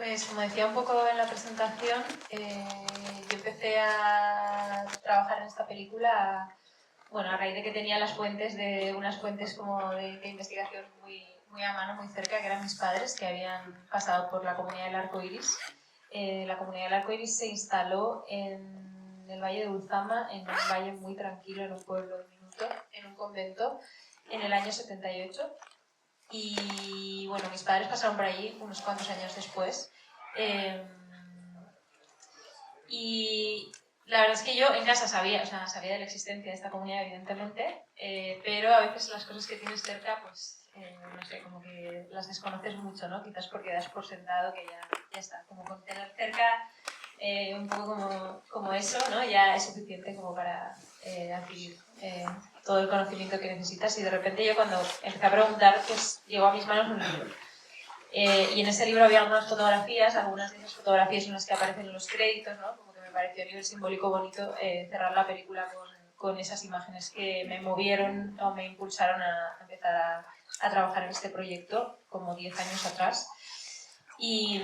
Pues como decía un poco en la presentación, yo empecé a trabajar en esta película, bueno, a raíz de que tenía unas fuentes como de investigación muy a mano, muy cerca, que eran mis padres, que habían pasado por la comunidad del Arco Iris. La comunidad del Arco Iris se instaló en el Valle de Ulzama, en un valle muy tranquilo, en un pueblo diminuto, en un convento, en el año 78. Y bueno, mis padres pasaron por allí unos cuantos años después. Y la verdad es que yo en casa sabía de la existencia de esta comunidad, evidentemente, pero a veces las cosas que tienes cerca, pues, no sé, como que las desconoces mucho, ¿no? Quizás porque das por sentado que ya está, como con tener cerca un poco como eso, ¿no? Ya es suficiente como para adquirir todo el conocimiento que necesitas. Y de repente yo cuando empecé a preguntar, pues llegó a mis manos un libro. Y en ese libro había algunas fotografías, algunas de esas fotografías son las que aparecen en los créditos, ¿no? Como que me pareció a nivel simbólico bonito cerrar la película con esas imágenes que me movieron o me impulsaron a empezar a trabajar en este proyecto como 10 años atrás. Y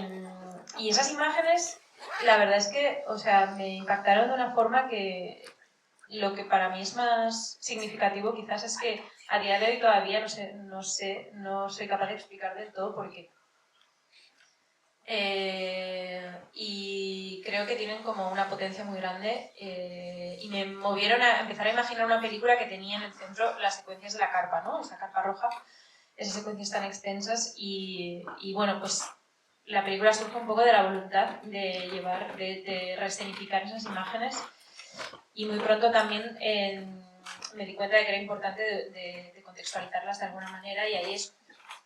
esas imágenes, la verdad es que, o sea, me impactaron de una forma que lo que para mí es más significativo quizás es que a día de hoy todavía no soy capaz de explicar del todo por qué. Y creo que tienen como una potencia muy grande y me movieron a empezar a imaginar una película que tenía en el centro las secuencias de la carpa, ¿no? Esa carpa roja, esas secuencias tan extensas y bueno, pues la película surge un poco de la voluntad de reescenificar esas imágenes y muy pronto también me di cuenta de que era importante de contextualizarlas de alguna manera y ahí es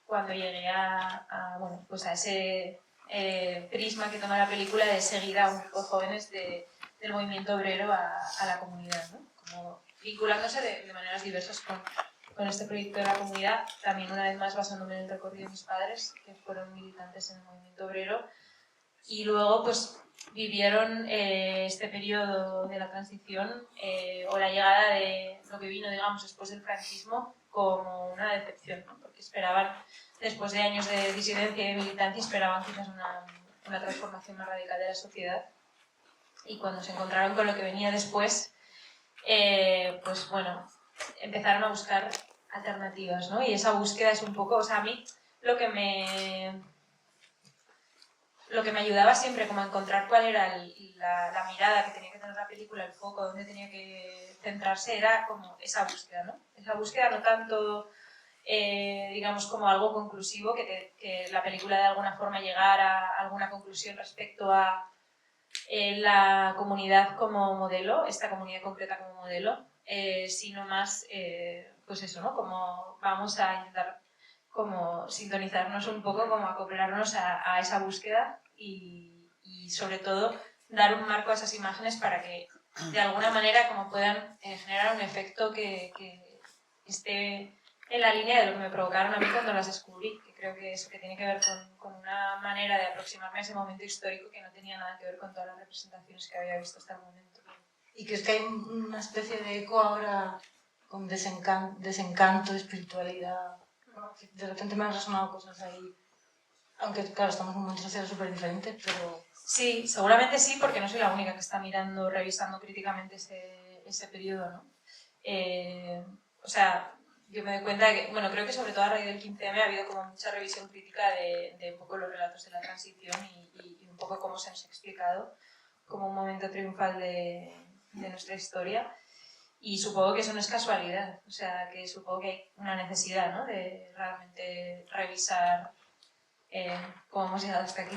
cuando llegué bueno, pues a ese prisma que toma la película de seguir a un grupo de jóvenes del movimiento obrero a la comunidad, ¿no? Como vinculándose de maneras diversas con este proyecto de la comunidad, también una vez más basándome en el recorrido de mis padres, que fueron militantes en el movimiento obrero, y luego pues vivieron este periodo de la transición o la llegada de lo que vino, digamos, después del franquismo como una decepción, ¿no? Porque esperaban, después de años de disidencia y de militancia, esperaban quizás una transformación más radical de la sociedad y cuando se encontraron con lo que venía después, pues bueno, empezaron a buscar alternativas, ¿no? Y esa búsqueda es un poco, o sea, a mí lo que me ayudaba siempre como a encontrar cuál era la mirada que tenía que tener la película, el foco, dónde tenía que centrarse, era como esa búsqueda, ¿no? Esa búsqueda no tanto, digamos, como algo conclusivo, que la película de alguna forma llegara a alguna conclusión respecto a la comunidad como modelo, esta comunidad concreta como modelo, sino más, pues eso, ¿no? Como vamos a intentar como sintonizarnos un poco, como acoplarnos a esa búsqueda y sobre todo dar un marco a esas imágenes para que de alguna manera como puedan generar un efecto que esté en la línea de lo que me provocaron a mí cuando las descubrí, que creo que eso que tiene que ver con una manera de aproximarme a ese momento histórico que no tenía nada que ver con todas las representaciones que había visto hasta el momento. ¿Y crees que hay una especie de eco ahora con desencanto, espiritualidad? De repente me han resonado cosas ahí, aunque claro, estamos en un momento social súper diferente, pero... Sí, seguramente sí, porque no soy la única que está mirando, revisando críticamente ese periodo, ¿no? O sea, yo me doy cuenta de que, bueno, creo que sobre todo a raíz del 15M ha habido como mucha revisión crítica de un poco los relatos de la transición y un poco cómo se nos ha explicado como un momento triunfal de nuestra historia. Y supongo que eso no es casualidad, o sea, que supongo que hay una necesidad, ¿no? De realmente revisar cómo hemos llegado hasta aquí.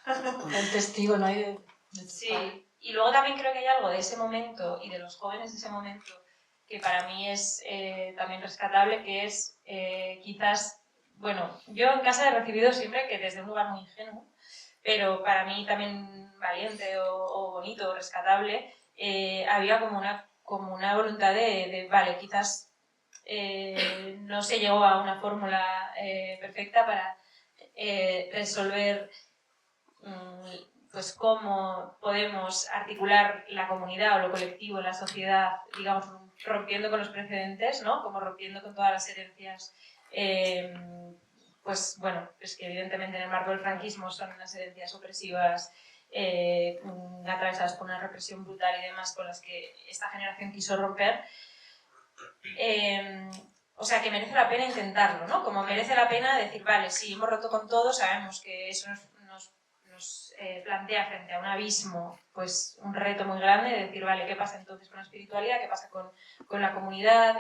El testigo, ¿no? Sí, y luego también creo que hay algo de ese momento y de los jóvenes de ese momento que para mí es también rescatable, que es quizás, bueno, yo en casa he recibido siempre que desde un lugar muy ingenuo, pero para mí también valiente o bonito o rescatable, había como una voluntad vale, quizás no se llegó a una fórmula perfecta para resolver pues cómo podemos articular la comunidad o lo colectivo, la sociedad, digamos, rompiendo con los precedentes, ¿no? Como rompiendo con todas las herencias pues bueno, es que evidentemente en el marco del franquismo son unas herencias opresivas atravesadas por una represión brutal y demás con las que esta generación quiso romper. O sea, que merece la pena intentarlo, ¿no? Como merece la pena decir, vale, sí, hemos roto con todo, sabemos que eso nos plantea frente a un abismo, pues un reto muy grande de decir, vale, ¿qué pasa entonces con la espiritualidad? ¿Qué pasa con la comunidad?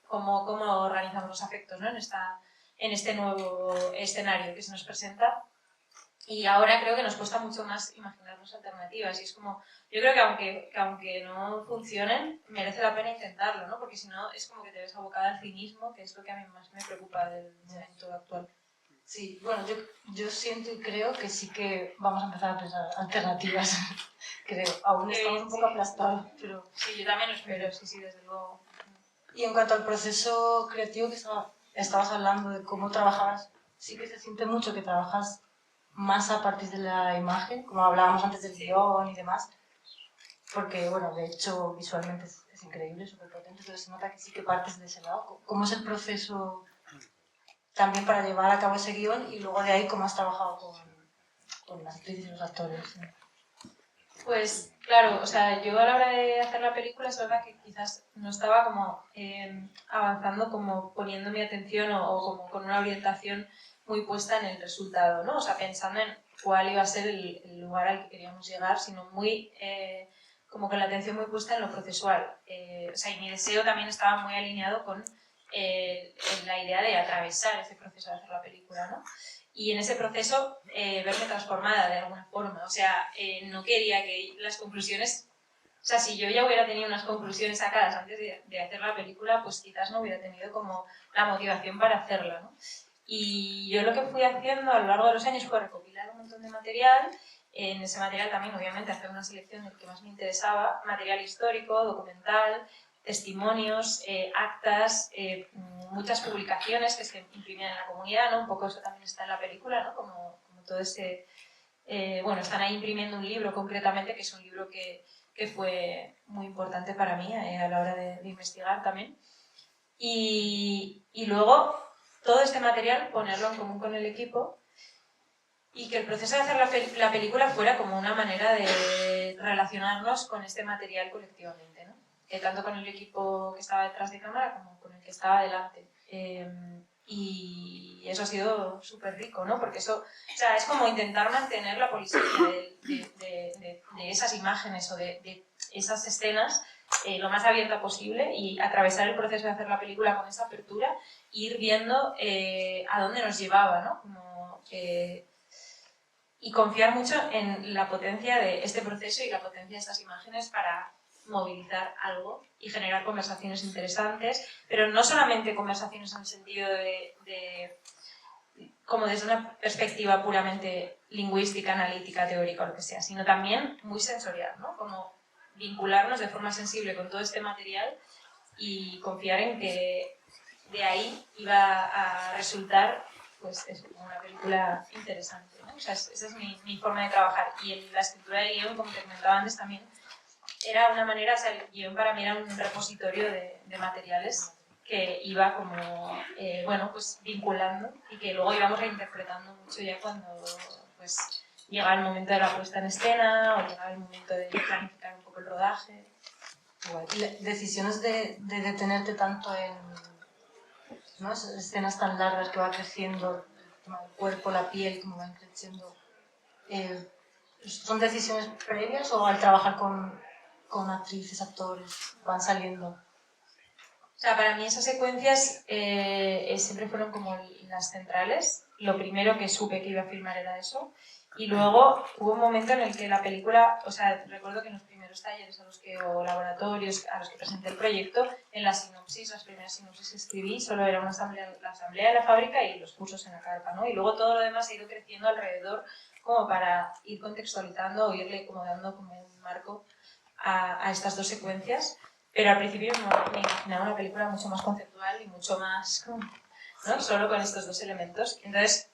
¿Cómo organizamos los afectos, ¿no? en este nuevo escenario que se nos presenta? Y ahora creo que nos cuesta mucho más imaginarnos alternativas. Y es como, yo creo que aunque no funcionen, merece la pena intentarlo, ¿no? Porque si no, es como que te ves abocada al cinismo, que es lo que a mí más me preocupa del momento actual. Sí, bueno, yo siento y creo que sí que vamos a empezar a pensar alternativas. Creo, aún estamos un poco aplastados, pero... Sí, yo también lo espero, sí, desde luego. Y en cuanto al proceso creativo que estabas hablando de cómo trabajabas, sí que se siente mucho que trabajas más a partir de la imagen, como hablábamos antes del guión y demás, porque, bueno, de hecho, visualmente es increíble, súper potente, entonces se nota que sí que partes de ese lado. ¿Cómo es el proceso también para llevar a cabo ese guión y luego de ahí cómo has trabajado con las actrices y los actores? ¿Sí? Pues claro, o sea, yo a la hora de hacer la película es verdad que quizás no estaba como avanzando, como poniendo mi atención o como con una orientación muy puesta en el resultado, ¿no? O sea, pensando en cuál iba a ser el lugar al que queríamos llegar, sino muy como con la atención muy puesta en lo procesual. O sea, y mi deseo también estaba muy alineado con la idea de atravesar ese proceso de hacer la película, ¿no? Y en ese proceso verme transformada de alguna forma. O sea, no quería que las conclusiones... O sea, si yo ya hubiera tenido unas conclusiones sacadas antes de hacer la película, pues quizás no hubiera tenido como la motivación para hacerla, ¿no? Y yo lo que fui haciendo a lo largo de los años fue recopilar un montón de material. En ese material también, obviamente, hacer una selección del que más me interesaba, material histórico, documental, testimonios, actas, muchas publicaciones que se imprimían en la comunidad, ¿no? Un poco eso también está en la película, ¿no? Como todo ese... bueno, están ahí imprimiendo un libro concretamente, que es un libro que fue muy importante para mí a la hora de investigar también. Y luego todo este material ponerlo en común con el equipo y que el proceso de hacer la película fuera como una manera de relacionarnos con este material colectivamente, ¿no? Tanto con el equipo que estaba detrás de cámara como con el que estaba delante. Y eso ha sido súper rico, ¿no? Porque eso, o sea, es como intentar mantener la polisemia de esas imágenes o de esas escenas lo más abierta posible y atravesar el proceso de hacer la película con esa apertura e ir viendo a dónde nos llevaba, ¿no? Como, y confiar mucho en la potencia de este proceso y la potencia de estas imágenes para movilizar algo y generar conversaciones interesantes, pero no solamente conversaciones en el sentido como desde una perspectiva puramente lingüística, analítica, teórica o lo que sea, sino también muy sensorial, ¿no? Como vincularnos de forma sensible con todo este material y confiar en que de ahí iba a resultar pues es una película interesante, ¿no? O sea, esa es mi forma de trabajar. Y la escritura del guión, como te comentaba antes también, era una manera, o sea, el guión para mí era un repositorio de materiales que iba como, bueno, pues vinculando y que luego íbamos reinterpretando mucho ya cuando pues llegaba el momento de la puesta en escena o llegaba el momento de planificar un poco el rodaje. Y decisiones de detenerte tanto en, ¿no? Esas escenas tan largas que va creciendo el cuerpo, la piel, como van creciendo, ¿son decisiones previas o al trabajar con actrices, actores, van saliendo? O sea, para mí esas secuencias siempre fueron como las centrales. Lo primero que supe que iba a filmar era eso. Y luego hubo un momento en el que la película, o sea, recuerdo que en los primeros talleres o laboratorios a los que presenté el proyecto, en la sinopsis, las primeras sinopsis que escribí, solo era la asamblea de la fábrica y los cursos en la carpa, ¿no? Y luego todo lo demás ha ido creciendo alrededor como para ir contextualizando o irle como dando como un marco a estas dos secuencias. Pero al principio me imaginaba una película mucho más conceptual y mucho más, ¿no? Solo con estos dos elementos. Entonces,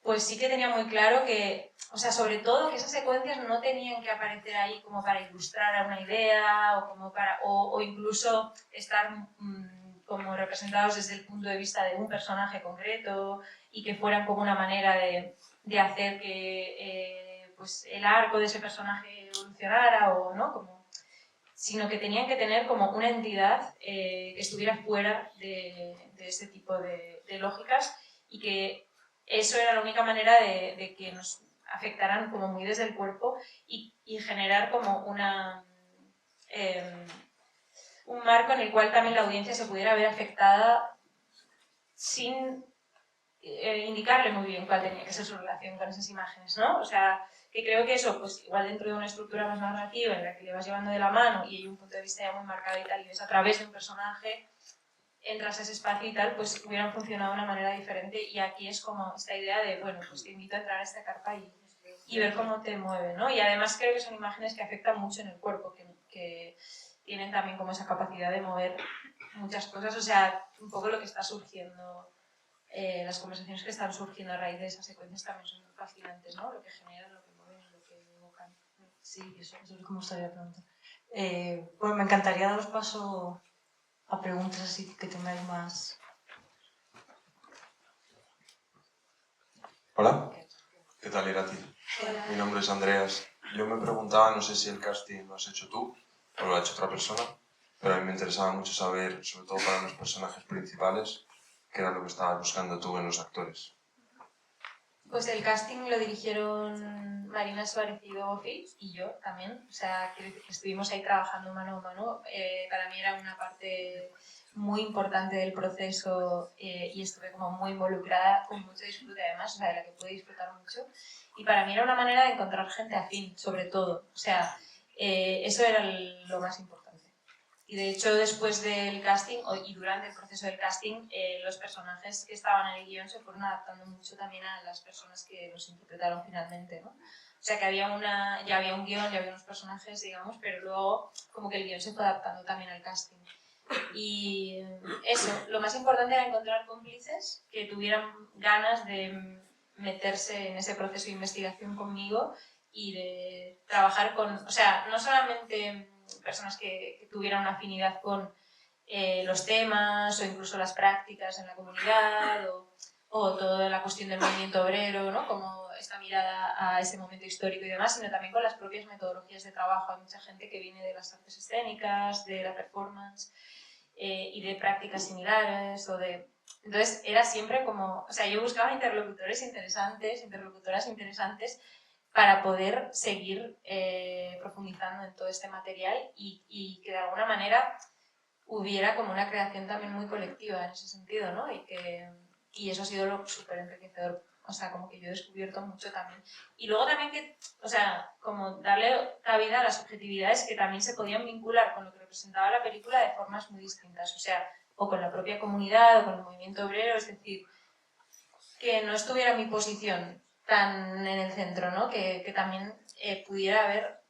pues sí que tenía muy claro que, o sea, sobre todo que esas secuencias no tenían que aparecer ahí como para ilustrar a una idea o como para, o incluso estar como representados desde el punto de vista de un personaje concreto y que fueran como una manera de hacer que pues el arco de ese personaje evolucionara o no, como, sino que tenían que tener como una entidad que estuviera fuera de ese tipo de lógicas y que eso era la única manera de que nos afectaran como muy desde el cuerpo y generar como un marco en el cual también la audiencia se pudiera ver afectada sin indicarle muy bien cuál tenía que ser su relación con esas imágenes, ¿no? O sea, que creo que eso, pues igual dentro de una estructura más narrativa en la que le vas llevando de la mano y hay un punto de vista ya muy marcado y tal, y ves a través de un personaje, entras a ese espacio y tal, pues hubieran funcionado de una manera diferente. Y aquí es como esta idea de, bueno, pues te invito a entrar a esta carpa y ver cómo te mueve, ¿no? Y además creo que son imágenes que afectan mucho en el cuerpo, que tienen también como esa capacidad de mover muchas cosas, o sea, un poco lo que está surgiendo, las conversaciones que están surgiendo a raíz de esas secuencias también son fascinantes, ¿no? Lo que generan, lo que mueven y lo que evocan. Sí, eso es como estaría pregunta. Bueno, me encantaría daros paso a preguntas así que tengáis más. Hola, ¿qué tal, Irati? Hola. Mi nombre es Andreas. Yo me preguntaba, no sé si el casting lo has hecho tú o lo ha hecho otra persona, pero a mí me interesaba mucho saber, sobre todo para los personajes principales, qué era lo que estabas buscando tú en los actores. Pues el casting lo dirigieron Marina Suárez y Dofi y yo también. O sea, quiero decir que estuvimos ahí trabajando mano a mano. Para mí era una parte muy importante del proceso y estuve como muy involucrada con mucho disfrute además, o sea, de la que pude disfrutar mucho. Y para mí era una manera de encontrar gente afín, sobre todo. O sea, eso era lo más importante. Y de hecho, después del casting y durante el proceso del casting, los personajes que estaban en el guión se fueron adaptando mucho también a las personas que los interpretaron finalmente, ¿no? O sea, que ya había un guión, ya había unos personajes, digamos, pero luego como que el guión se fue adaptando también al casting. Y eso, lo más importante era encontrar cómplices que tuvieran ganas de meterse en ese proceso de investigación conmigo y de trabajar con, o sea, no solamente personas que tuvieran una afinidad con los temas o incluso las prácticas en la comunidad o toda la cuestión del movimiento obrero, ¿no? Como esta mirada a ese momento histórico y demás, sino también con las propias metodologías de trabajo. Hay mucha gente que viene de las artes escénicas, de la performance y de prácticas similares o de... Entonces era siempre como, o sea, yo buscaba interlocutores interesantes, interlocutoras interesantes para poder seguir profundizando en todo este material y que de alguna manera hubiera como una creación también muy colectiva en ese sentido, ¿no? Y eso ha sido lo súper enriquecedor, o sea, como que yo he descubierto mucho también. Y luego también que, o sea, como darle cabida a las subjetividades que también se podían vincular con lo que representaba la película de formas muy distintas, o sea, o con la propia comunidad o con el movimiento obrero, es decir, que no estuviera mi posición tan en el centro, ¿no? Que también pudiera haber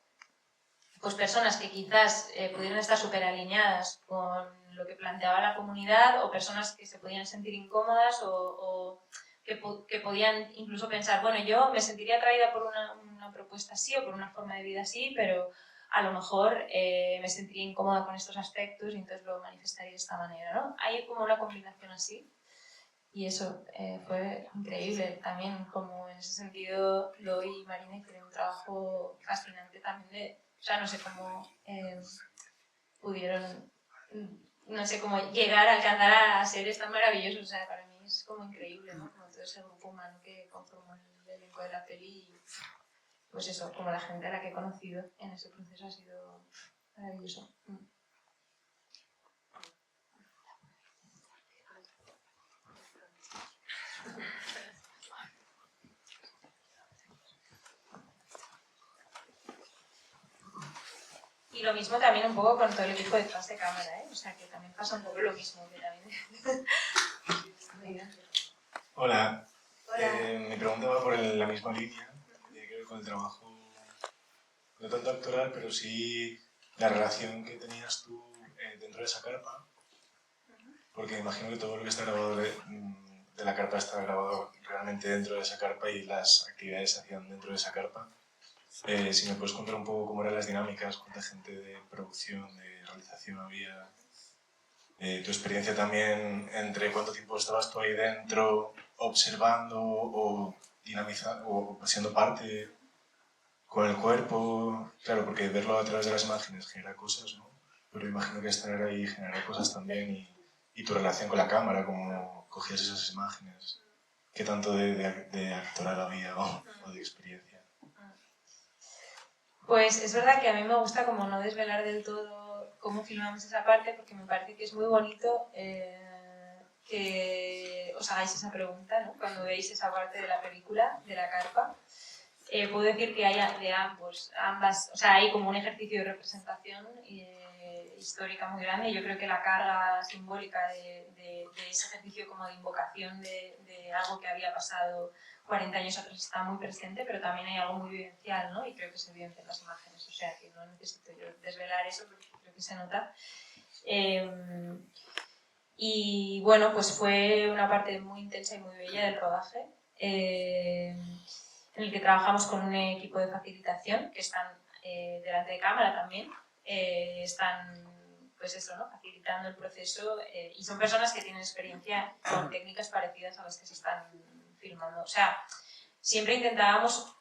pues personas que quizás pudieran estar súper alineadas con lo que planteaba la comunidad o personas que se podían sentir incómodas o que podían incluso pensar, bueno, yo me sentiría atraída por una propuesta así o por una forma de vida así, pero a lo mejor me sentiría incómoda con estos aspectos y entonces lo manifestaría de esta manera, ¿no? Hay como una combinación así. Y eso fue increíble también, como en ese sentido Lo y Marina hicieron un trabajo fascinante también de, o sea, no sé cómo pudieron, no sé cómo llegar a alcanzar a seres tan maravillosos, o sea, para mí es como increíble, ¿no? Como todo ese grupo humano que conformó el elenco de la peli y pues eso, como la gente a la que he conocido en ese proceso ha sido maravilloso. Y lo mismo también un poco con todo el equipo detrás de cámara, ¿eh? O sea, que también pasa un poco lo mismo. Que también... Hola. Hola. Mi pregunta va por la misma línea, que tiene que ver con el trabajo, no tanto actoral, pero sí la relación que tenías tú dentro de esa carpa, porque imagino que todo lo que está grabado de la carpa está grabado realmente dentro de esa carpa y las actividades se hacían dentro de esa carpa. Si me puedes contar un poco cómo eran las dinámicas, cuánta gente de producción, de realización había. tu experiencia también entre cuánto tiempo estabas tú ahí dentro observando o dinamizando o siendo parte con el cuerpo. Claro, porque verlo a través de las imágenes genera cosas, ¿no? Pero imagino que estar ahí genera cosas también y tu relación con la cámara, cómo cogías esas imágenes, qué tanto de actoral había o de experiencia. Pues es verdad que a mí me gusta como no desvelar del todo cómo filmamos esa parte, porque me parece que es muy bonito que os hagáis esa pregunta, ¿no? Cuando veis esa parte de la película, de la carpa. Puedo decir que hay de ambas, o sea, hay como un ejercicio de representación histórica muy grande, y yo creo que la carga simbólica de ese ejercicio como de invocación de algo que había pasado 40 años atrás está muy presente, pero también hay algo muy vivencial, ¿no? Y creo que se evidencia en las imágenes, o sea que no necesito yo desvelar eso porque creo que se nota. Y bueno, pues fue una parte muy intensa y muy bella del rodaje, en el que trabajamos con un equipo de facilitación que están delante de cámara también, están pues eso, ¿no? Facilitando el proceso, y son personas que tienen experiencia con técnicas parecidas a las que se están filmando. O sea, siempre intentábamos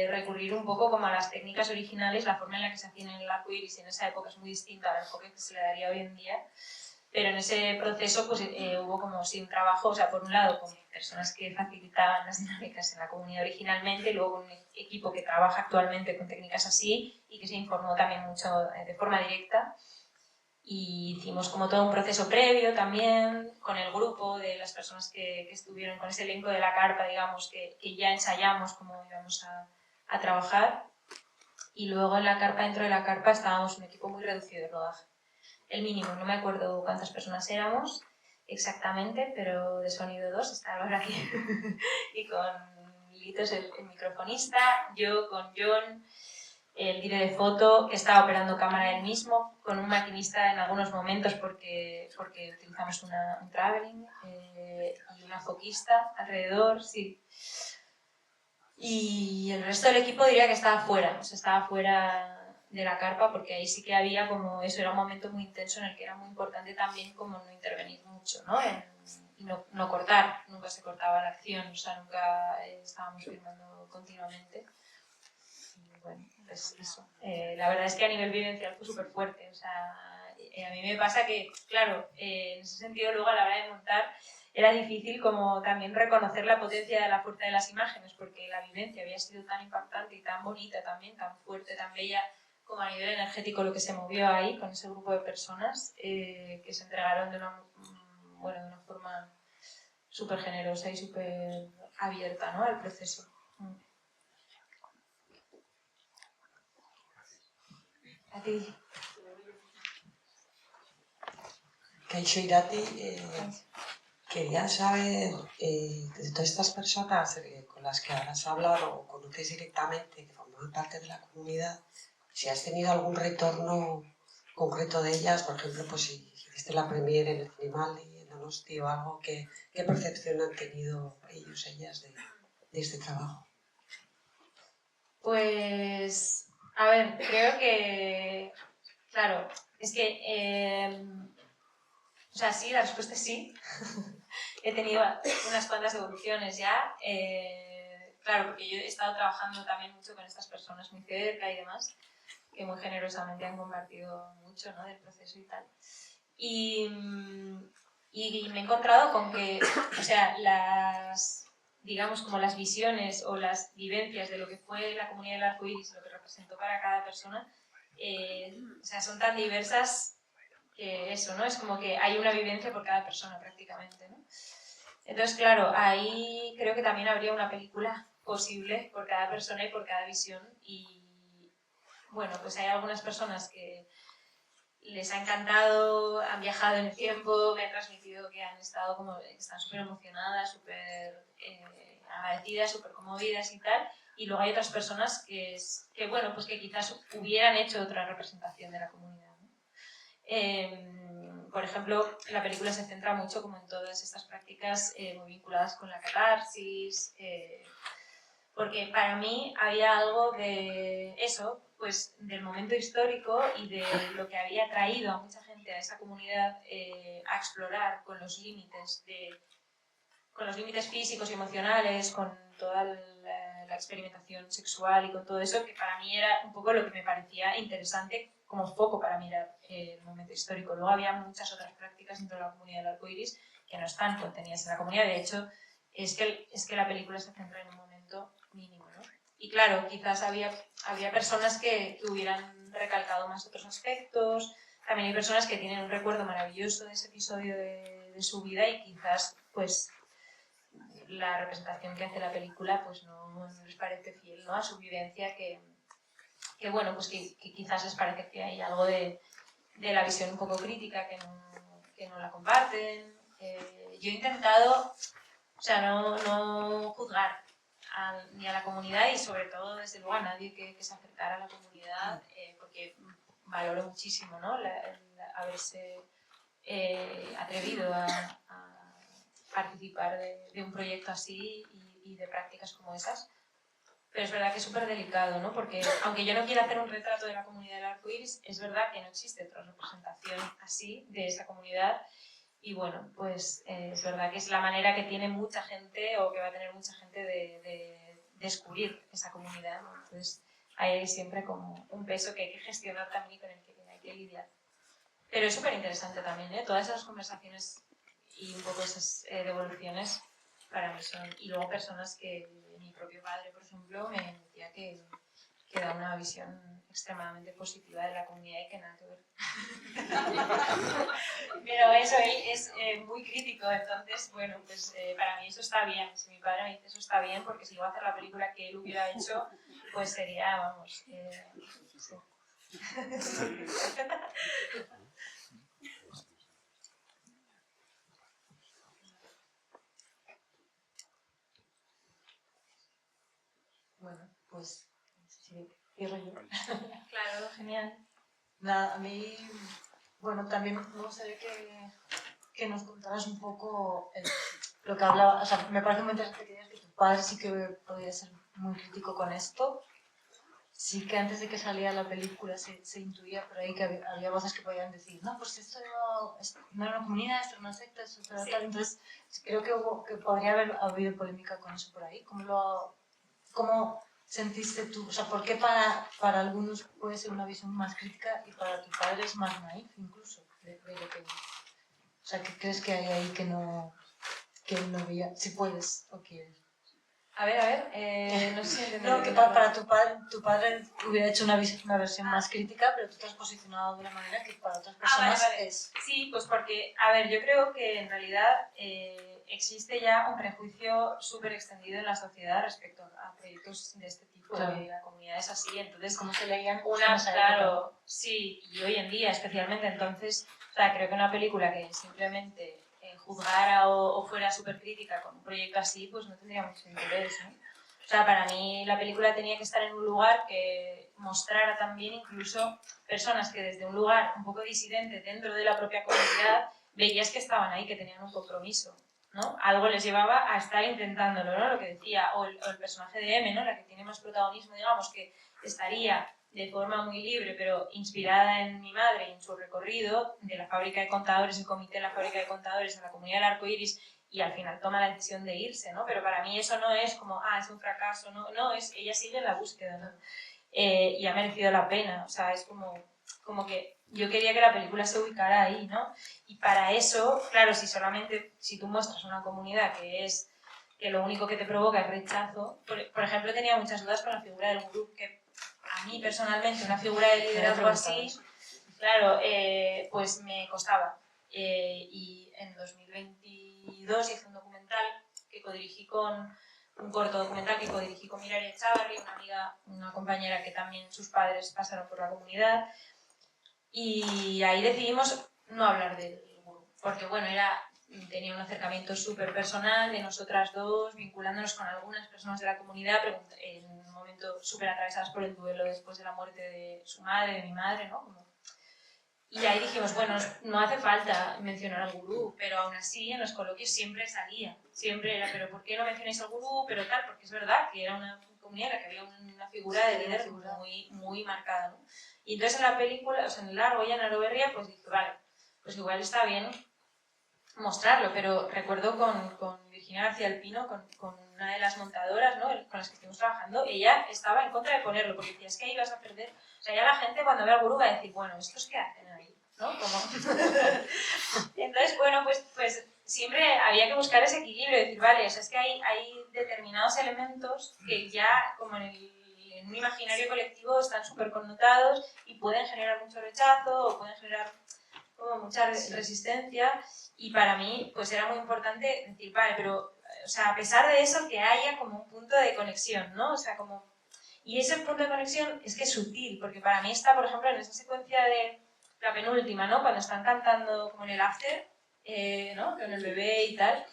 recurrir un poco como a las técnicas originales, la forma en la que se hacían en el arco iris en esa época es muy distinta al enfoque que se le daría hoy en día. Pero en ese proceso pues, hubo como sí un trabajo, o sea, por un lado con personas que facilitaban las dinámicas en la comunidad originalmente, y luego con un equipo que trabaja actualmente con técnicas así y que se informó también mucho de forma directa. Y hicimos como todo un proceso previo también con el grupo de las personas que estuvieron, con ese elenco de la carpa, digamos, que ya ensayamos cómo íbamos a trabajar. Y luego en la carpa, dentro de la carpa, estábamos un equipo muy reducido de rodaje. El mínimo, no me acuerdo cuántas personas éramos exactamente, pero de sonido 2 estaba ahora aquí. Y con Litos, el microfonista, yo con John, el director de foto, que estaba operando cámara él mismo, con un maquinista en algunos momentos porque utilizamos un traveling, y una foquista alrededor, sí. Y el resto del equipo diría que estaba fuera, o sea, estaba fuera de la carpa, porque ahí sí que había como eso, era un momento muy intenso en el que era muy importante también como no intervenir mucho, ¿no? Y no cortar, nunca se cortaba la acción, o sea, nunca estábamos filmando continuamente. Y bueno, pues eso. La verdad es que a nivel vivencial fue súper fuerte, o sea, a mí me pasa que, claro, en ese sentido luego a la hora de montar era difícil como también reconocer la potencia de la fuerza de las imágenes, porque la vivencia había sido tan impactante y tan bonita también, tan fuerte, tan bella, como a nivel energético lo que se movió ahí con ese grupo de personas que se entregaron de una forma súper generosa y súper abierta, ¿no?, al proceso. A ti. Kaixo Irati, quería saber de todas estas personas con las que habrás hablado o conoces directamente, que forman parte de la comunidad, si has tenido algún retorno concreto de ellas, por ejemplo, pues si hiciste la premiere en el Cinemaldi, en Donosti o algo, ¿qué percepción han tenido ellos, ellas de este trabajo? Pues, a ver, creo que, claro, es que, o sea, sí, la respuesta es sí. He tenido unas cuantas evoluciones ya, claro, porque yo he estado trabajando también mucho con estas personas muy cerca y demás, que muy generosamente han compartido mucho, ¿no?, del proceso y tal. Y me he encontrado con que, o sea, digamos, como las visiones o las vivencias de lo que fue la comunidad del arco iris, lo que representó para cada persona, o sea, son tan diversas que eso, ¿no? Es como que hay una vivencia por cada persona prácticamente, ¿no? Entonces, claro, ahí creo que también habría una película posible por cada persona y por cada visión. Y bueno, pues hay algunas personas que les ha encantado, han viajado en el tiempo, me han transmitido que han estado como, están súper emocionadas, súper agradecidas, súper conmovidas y tal. Y luego hay otras personas bueno, pues que quizás hubieran hecho otra representación de la comunidad, ¿no? Por ejemplo, la película se centra mucho como en todas estas prácticas muy vinculadas con la catarsis, porque para mí había algo de eso, pues, del momento histórico y de lo que había traído a mucha gente a esa comunidad a explorar con los límites físicos y emocionales, con toda la experimentación sexual y con todo eso, que para mí era un poco lo que me parecía interesante como foco para mirar el momento histórico. Luego había muchas otras prácticas dentro de la comunidad del arco iris que no están contenidas en la comunidad. De hecho, es que la película se centra en un momento mínimo, ¿no? Y claro, quizás había personas que hubieran recalcado más otros aspectos. También hay personas que tienen un recuerdo maravilloso de ese episodio de su vida y quizás, pues, la representación que hace la película pues no les parece fiel, ¿no?, a su vivencia, que bueno, pues que quizás les parece que hay algo de la visión un poco crítica que no la comparten. Yo he intentado, o sea, no juzgar ni a la comunidad y sobre todo, desde luego, a nadie que se acercara a la comunidad, porque valoro muchísimo, ¿no?, el haberse atrevido a participar de un proyecto así y de prácticas como esas. Pero es verdad que es súper delicado, ¿no? Porque aunque yo no quiera hacer un retrato de la comunidad del arco iris, es verdad que no existe otra representación así de esa comunidad. Y bueno, pues es verdad que es la manera que tiene mucha gente o que va a tener mucha gente de descubrir esa comunidad, ¿no? Entonces hay siempre como un peso que hay que gestionar también y con el que hay que lidiar. Pero es súper interesante también, ¿eh? Todas esas conversaciones y un poco esas devoluciones para mí son... Y luego personas que... Mi propio padre, por ejemplo, me decía que da una visión extremadamente positiva de la comunidad y que nada que ver. Pero eso, él es muy crítico, entonces, bueno, pues para mí eso está bien. Si mi padre me dice eso está bien, porque si iba a hacer la película que él hubiera hecho, pues sería, vamos... sí. Bueno, pues sí, cierro yo. Claro, genial. Nada, a mí, bueno, también me gustaría que nos contaras un poco lo que hablaba, o sea, me parece muy interesante que digas que tu padre sí que podía ser muy crítico con esto. Sí que antes de que saliera la película se intuía por ahí que había voces que podían decir, no, pues esto no era una comunidad, esto era una secta, esto era tal. Entonces, creo que podría haber habido polémica con eso por ahí. ¿Cómo sentiste tú? O sea, ¿por qué para algunos puede ser una visión más crítica y para tu padre es más naif incluso? De lo que, o sea, ¿qué crees que hay ahí que no veía? Si puedes o quieres. A ver, no sé. No, que para tu padre hubiera hecho una versión más crítica, pero tú te has posicionado de una manera que para otras personas vale. es... Sí, pues porque, a ver, yo creo que en realidad existe ya un prejuicio súper extendido en la sociedad respecto a proyectos de este tipo, Claro. de la comunidad es así, entonces... ¿Cómo se leían Una, en esa claro, época? sí, y hoy en día especialmente, entonces, o sea, creo que una película que simplemente juzgara o fuera súper crítica con un proyecto así, pues no tendría mucho interés, ¿no? O sea, para mí la película tenía que estar en un lugar que mostrara también incluso personas que desde un lugar un poco disidente dentro de la propia comunidad veías que estaban ahí, que tenían un compromiso, ¿no? Algo les llevaba a estar intentándolo, ¿no? Lo que decía, o el personaje de M, ¿no? La que tiene más protagonismo, digamos, que estaría de forma muy libre, pero inspirada en mi madre y en su recorrido de la fábrica de contadores, el comité de la fábrica de contadores a la comunidad del arco iris, y al final toma la decisión de irse, ¿no? Pero para mí eso no es como, es un fracaso, no, es, ella sigue en la búsqueda, ¿no? Y ha merecido la pena, o sea, es como que yo quería que la película se ubicara ahí, ¿no? Y para eso, claro, si tú muestras una comunidad que lo único que te provoca es rechazo, por ejemplo, tenía muchas dudas con la figura del gurú, que a mí personalmente una figura de liderazgo así, claro, pues me costaba. Y en 2022 hice un documental que codirigí un corto documental que codirigí con Miraria Echavarri, una amiga, una compañera que también sus padres pasaron por la comunidad, y ahí decidimos no hablar del gurú, porque bueno, tenía un acercamiento súper personal de nosotras dos, vinculándonos con algunas personas de la comunidad, en un momento súper atravesadas por el duelo después de la muerte de su madre, de mi madre, ¿no? Y ahí dijimos, bueno, no hace falta mencionar al gurú, pero aún así en los coloquios siempre salía, siempre era, pero ¿por qué no mencionáis al gurú? Pero tal, porque es verdad que era una comunidad en la que había una figura de líder muy marcada, ¿no? Y entonces en la película, o sea, en el largo ya en Aroberria, pues dije, vale, pues igual está bien mostrarlo, pero recuerdo con Virginia García Alpino, con una de las montadoras, ¿no?, con las que estuvimos trabajando, ella estaba en contra de ponerlo, porque decía, es que ahí vas a perder, o sea, ya la gente cuando ve al gurú va a decir, bueno, ¿estos qué hacen ahí? ¿No? Como... Entonces, bueno, pues siempre había que buscar ese equilibrio, decir, vale, o sea, es que hay determinados elementos que ya, como en un imaginario colectivo, están súper connotados y pueden generar mucho rechazo o pueden generar como mucha resistencia, y para mí pues era muy importante decir, vale, pero o sea, a pesar de eso, que haya como un punto de conexión, ¿no? O sea, como... Y ese punto de conexión es que es sutil, porque para mí está, por ejemplo, en esa secuencia de la penúltima, ¿no? Cuando están cantando como en el after, ¿no? Con el bebé y tal,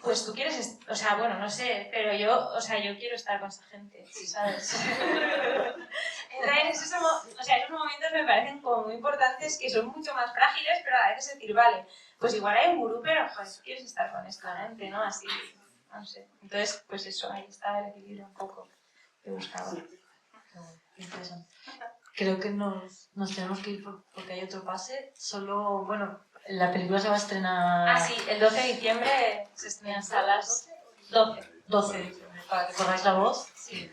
pues tú quieres, o sea, bueno, no sé, pero yo, o sea, yo quiero estar con esa gente, ¿sabes? Entonces, esos momentos me parecen como muy importantes, que son mucho más frágiles, pero a veces decir, vale, pues igual hay un gurú, pero joder, tú quieres estar con esta gente, ¿no? Así, no sé. Entonces, pues eso, ahí está el equilibrio un poco que buscaba. Interesante. Creo que nos tenemos que ir porque hay otro pase. Solo, bueno, la película se va a estrenar... Ah, sí, el 12 de diciembre se estrena en salas 12. 12 de diciembre, para que corráis la voz. Sí.